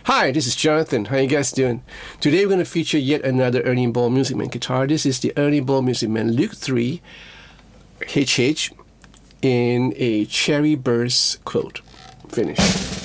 Hi, this is Jonathan. How you guys doing? Today we're going to feature yet another Ernie Ball Music Man guitar. This is the Ernie Ball Music Man Luke 3 HH in a cherry burst quilt finish.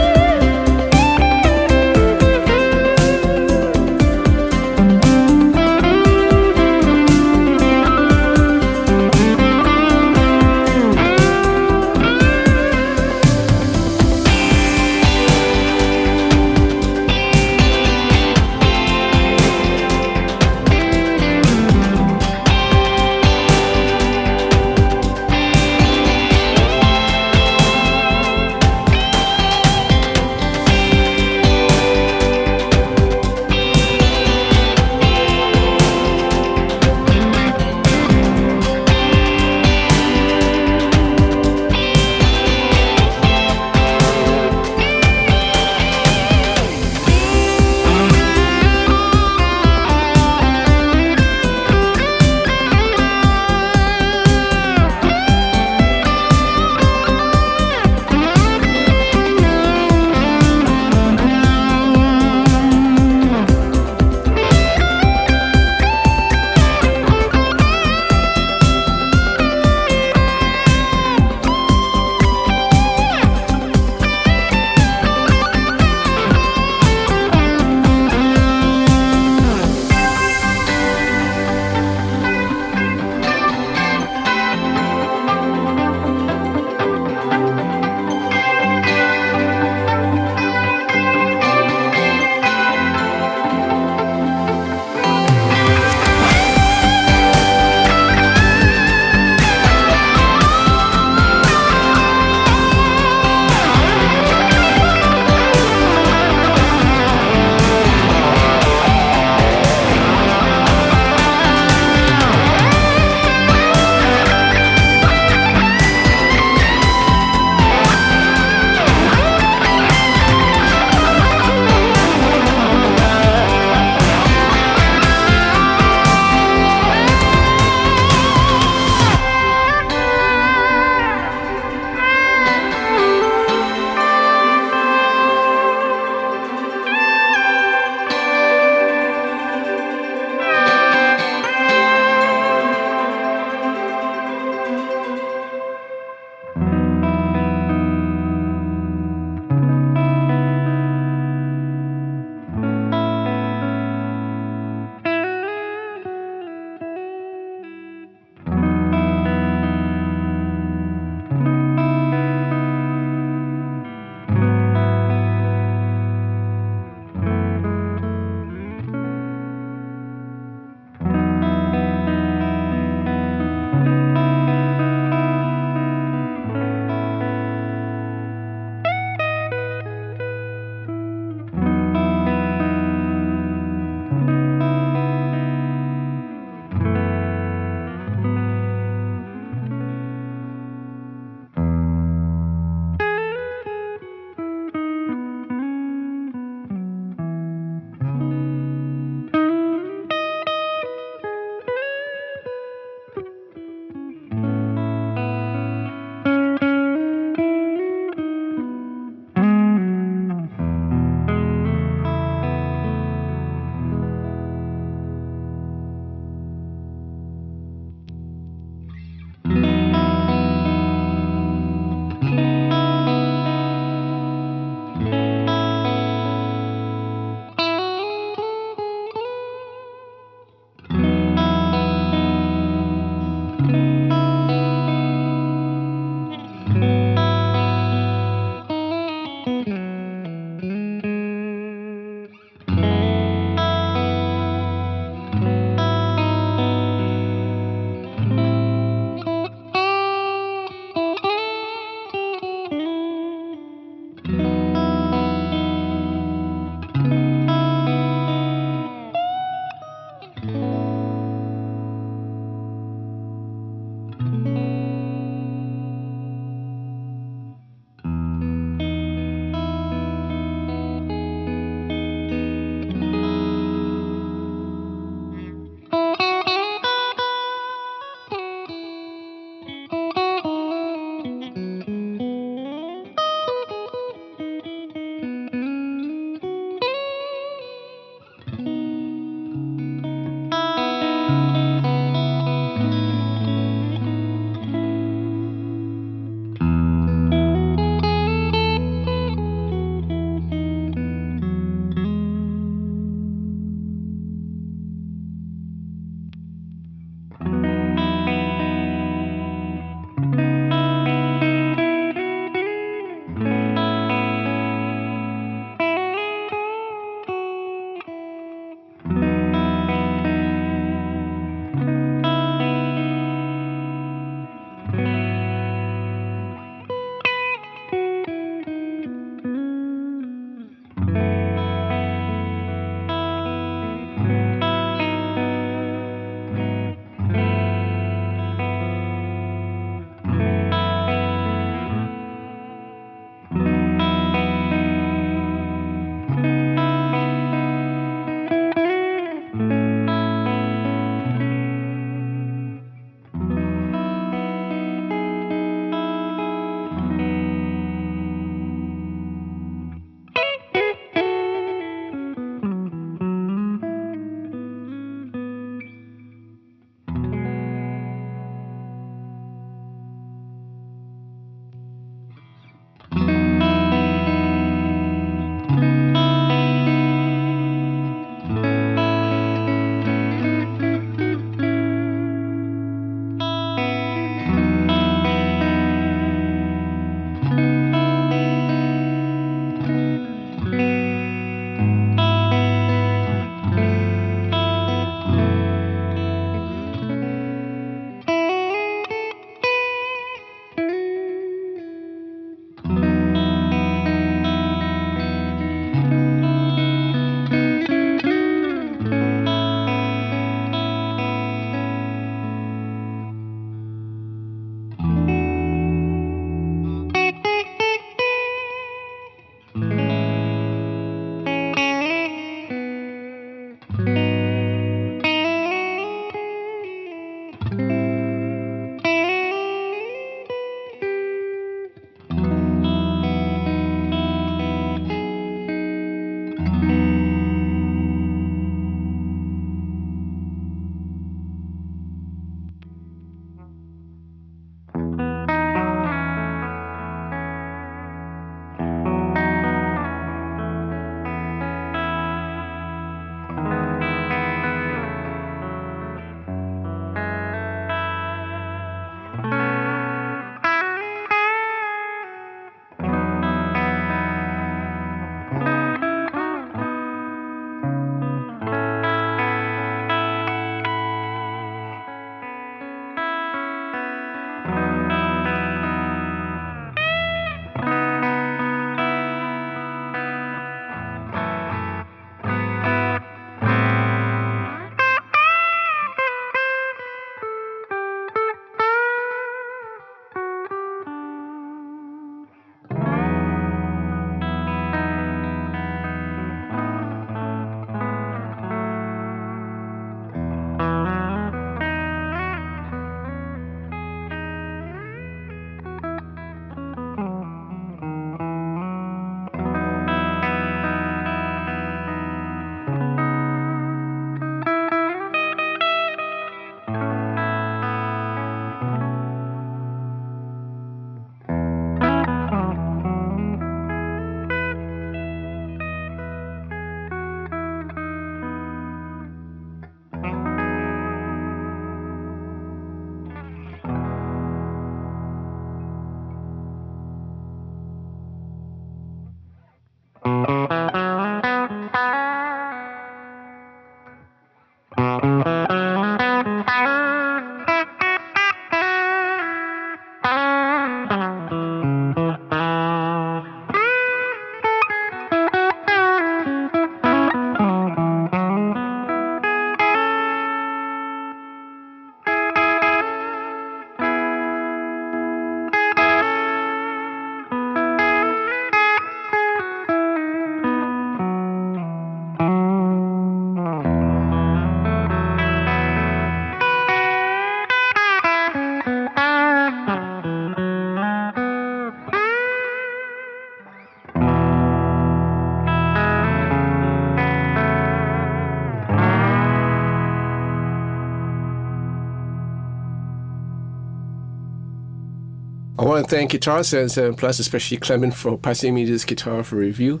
I want to thank Guitar Sense and Plus, especially Clement, for passing me this guitar for review.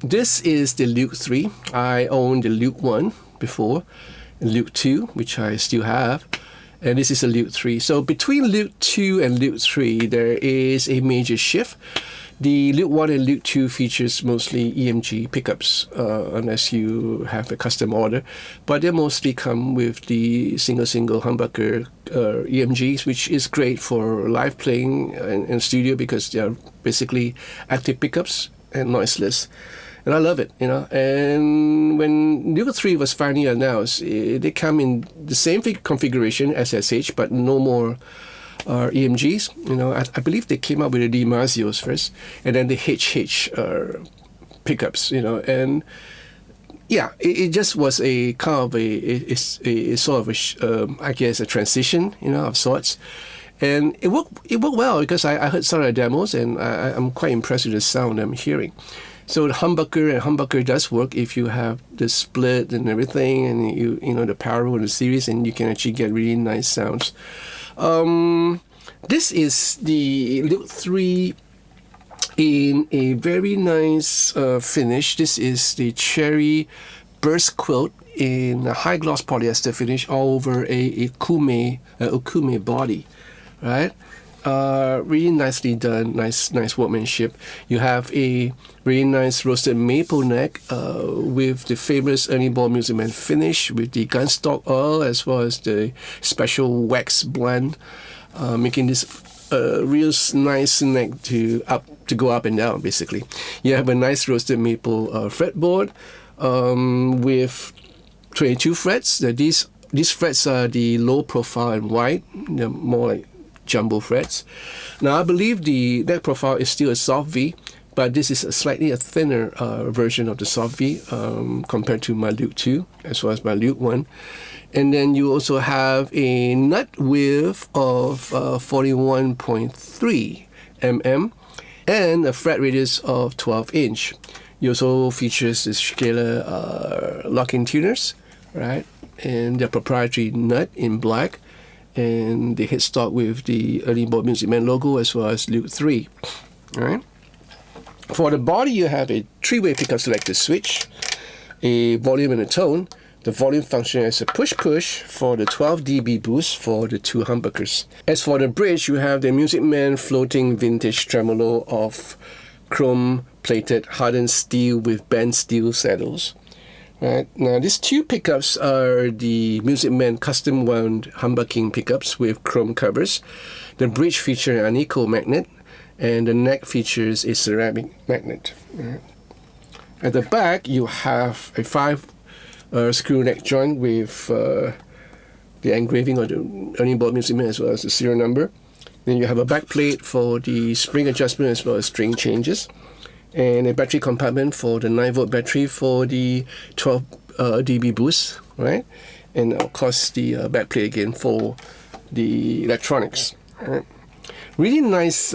This is the Luke 3. I owned the Luke 1 before, and Luke 2, which I still have, and this is a Luke 3. So between Luke 2 and Luke 3, there is a major shift. The Luke 1 and Luke 2 features mostly EMG pickups, unless you have a custom order, but they mostly come with the single humbucker EMGs, which is great for live playing in studio because they are basically active pickups and noiseless. And I love it, you know. And when Luke 3 was finally announced, they come in the same configuration as SH, but no more EMGs. You know, I believe they came up with the DiMarzios first, and then the HH pickups. You know, and yeah, it just was a kind of a sort of I guess a transition, you know, of sorts. And it worked well because I heard some of the demos, and I'm quite impressed with the sound I'm hearing. So the humbucker does work if you have the split and everything, and you know the power of the series, and you can actually get really nice sounds. This is the Luke 3 in a very nice finish. This is the cherry burst quilt in a high gloss polyester finish all over a Okoume body, right? Really nicely done, nice workmanship. You have a really nice roasted maple neck with the famous Ernie Ball Music Man finish with the gunstock oil as well as the special wax blend, making this real nice neck to go up and down. Basically, you have a nice roasted maple fretboard with 22 frets. These frets are the low profile and wide. They're more like jumbo frets. Now I believe the neck profile is still a soft V, but this is a slightly thinner version of the soft V compared to my Luke 2 as well as my Luke 1. And then you also have a nut width of 41.3 mm and a fret radius of 12 inch. You also features the scalar locking tuners, right? And the proprietary nut in black, and the headstock with the Ernie Ball Music Man logo as well as Luke 3. All right. For the body, you have a 3-way pickup selector switch, a volume and a tone. The volume function is a push-push for the 12 dB boost for the 2 humbuckers. As for the bridge, you have the Music Man floating vintage tremolo of chrome-plated hardened steel with bent steel saddles. Right. Now, these 2 pickups are the Music Man custom wound humbucking pickups with chrome covers. The bridge features an eco magnet, and the neck features a ceramic magnet. Right. At the back, you have a 5 screw neck joint with the engraving of the Ernie Ball Music Man as well as the serial number. Then you have a back plate for the spring adjustment as well as string changes, and a battery compartment for the 9-volt battery for the 12 dB boost, right? And of course the back plate again for the electronics. Right? Really nice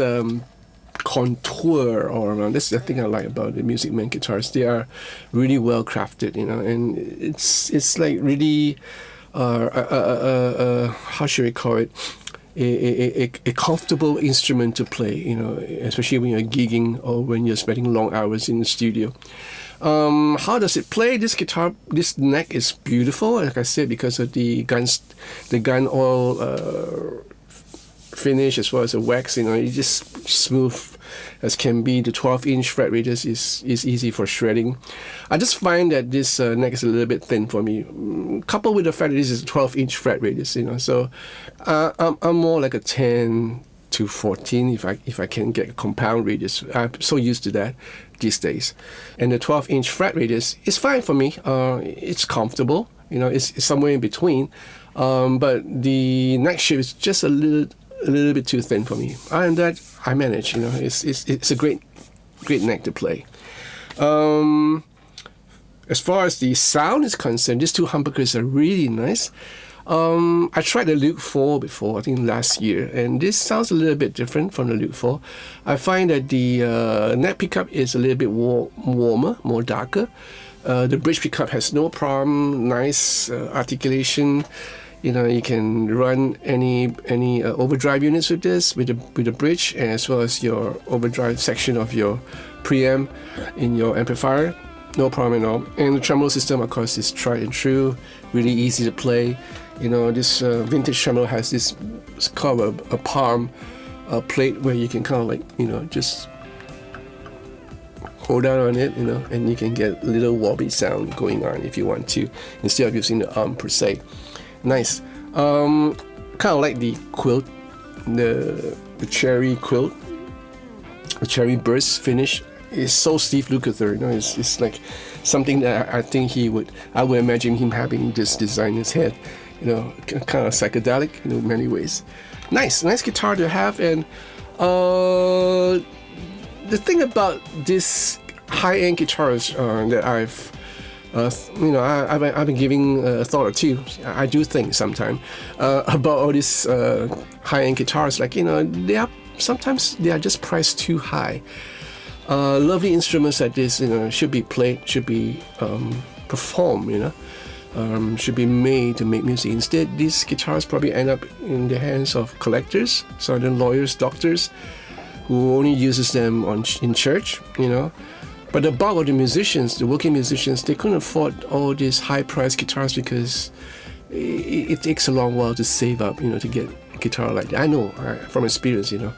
contour all around. That's the thing I like about the Music Man guitars. They are really well crafted, you know, and it's like really how should we call it? A comfortable instrument to play, you know, especially when you're gigging or when you're spending long hours in the studio. How does it play? This guitar, this neck is beautiful, like I said, because of the gun oil finish as well as the wax. You know, it's just smooth as can be. The 12-inch fret radius is easy for shredding. I just find that this neck is a little bit thin for me. Coupled with the fact that this is a 12-inch fret radius, you know, so I'm more like a 10 to 14 if I can get a compound radius. I'm so used to that these days. And the 12-inch fret radius is fine for me. It's comfortable, you know, it's somewhere in between. But the neck shape is just a little bit too thin for me. Other than that, I manage. You know, it's a great neck to play. As far as the sound is concerned, these 2 humbuckers are really nice. I tried the Luke 4 before, I think last year, and this sounds a little bit different from the Luke 4. I find that the neck pickup is a little bit warmer, more darker. The bridge pickup has no problem, nice articulation. You know, you can run any overdrive units with this, with the bridge, as well as your overdrive section of your preamp in your amplifier. No problem at all. And the tremolo system, of course, is tried and true, really easy to play. You know, this vintage tremolo has this, it's called a palm plate where you can kind of like, you know, just hold down on it, you know, and you can get a little wobbly sound going on if you want to, instead of using the arm per se. Nice. Kind of like the quilt, the cherry quilt, the cherry burst finish. It's so Steve Lukather, you know. It's like something that I think I would imagine him having this design in his head, you know, kind of psychedelic, you know, in many ways. Nice guitar to have. And the thing about this high-end guitars that I've been giving a thought or two. I do think sometimes about all these high-end guitars. Like, you know, sometimes they are just priced too high. Lovely instruments like this, you know, should be played, should be performed, you know, should be made to make music. Instead, these guitars probably end up in the hands of collectors, certain lawyers, doctors, who only uses them in church, you know. But the bulk of the musicians, the working musicians, they couldn't afford all these high-priced guitars because it takes a long while to save up, you know, to get a guitar like that. I know from experience, you know.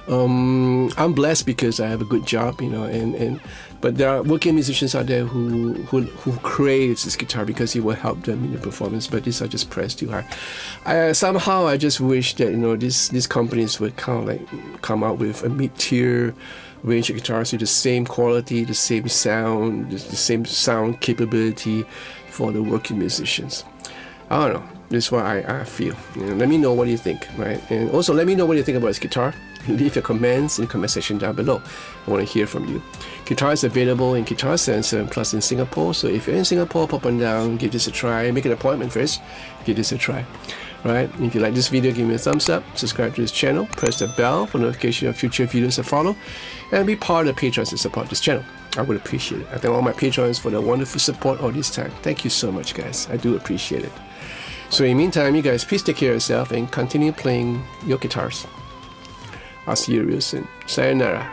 I'm blessed because I have a good job, you know, but there are working musicians out there who craves this guitar because it will help them in the performance. But these are just priced too high. Somehow I just wish that, you know, these companies would kind of like come out with a mid-tier range of guitars with the same quality, the same sound, the same sound capability for the working musicians. I don't know. This is what I feel. You know, let me know what you think, right? And also let me know what you think about this guitar. Leave your comments in the comment section down below. I want to hear from you. Guitar is available in Guitar Center plus in Singapore. So if you're in Singapore, pop on down, give this a try. Make an appointment first. Give this a try. Right? If you like this video, give me a thumbs up. Subscribe to this channel. Press the bell for notification of future videos that follow. And be part of the patrons to support this channel. I would appreciate it. I thank all my patrons for the wonderful support all this time. Thank you so much, guys. I do appreciate it. So in the meantime, you guys, please take care of yourself and continue playing your guitars. I'll see you real soon. Sayonara.